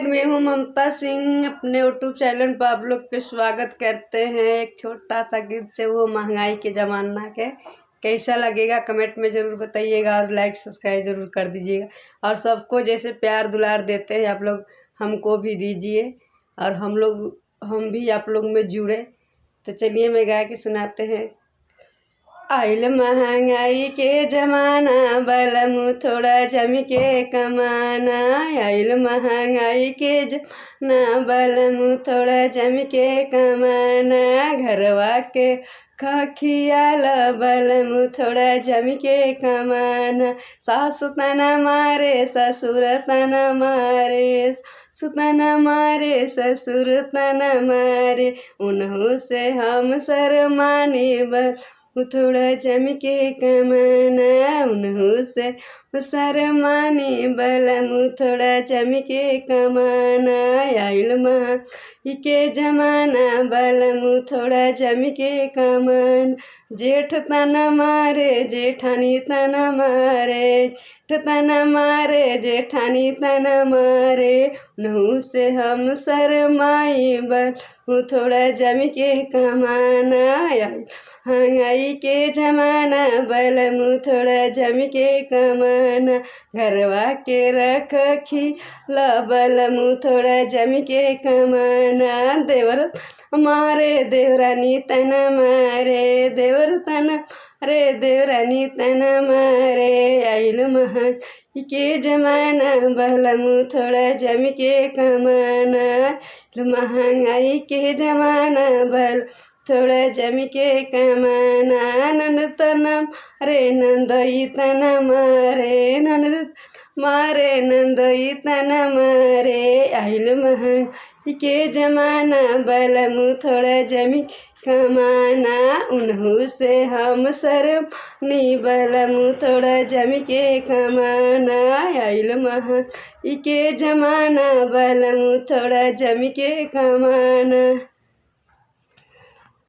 मैं हूँ ममता सिंह। अपने यूट्यूब चैनल पर आप लोग के स्वागत करते हैं। एक छोटा सा गीत से, वो महंगाई के ज़माना के। कैसा लगेगा कमेंट में ज़रूर बताइएगा और लाइक सब्सक्राइब ज़रूर कर दीजिएगा। और सबको जैसे प्यार दुलार देते हैं आप लोग, हमको भी दीजिए और हम भी आप लोग में जुड़े। तो चलिए मैं गा के सुनाते हैं। आइल महंगाई के जमाना, बलमु थोड़ा जम के कमाना। आइल महंगाई के जमाना, बलमु थोड़ा जम के कमाना। घरवा के खियाल बलमु थोड़ा जम के कमाना। सासु तना मारे ससुर तना मारे, सुतना मारे ससुर तना मारे। उन्हों से हम शर्माने बल थोड़ा जम के कमाना। उन्हों से शर्माने बलमु थोड़ा जम के कमाना। आइल महंगाई के जमाना, बलमु थोड़ा जम के कमाना। जेठ तना मारे जेठानी तना मारे, जेठ तना मारे जेठानी तना मारे। उन्हों से हम शर्माई बलमु थोड़ा जम के कमाना। महंगाई के जमाना, बलमु थोड़ा जम के कमाना। घरवा के रख खिला बलमु थोड़ा जम के कमाना। देवर मारे देवरानी तना मारे, देवर तना रे देवरानी तना मारे। आइल महंगाई के जमाना, बलमु थोड़ा जम के कमाना। महंगाई के जमाना, बल थोड़ा जम के कमाना। नंद तना रे नंदई तना मारे, नंद मारे नंदई तना मारे। आइल महंगाई के जमाना, बलमु थोड़ा जम के कमाना। उन्हों से हम शर्मानी बलमु थोड़ा जम के कमाना। आइल महंगाई के जमाना, बलमु थोड़ा जम के कमाना।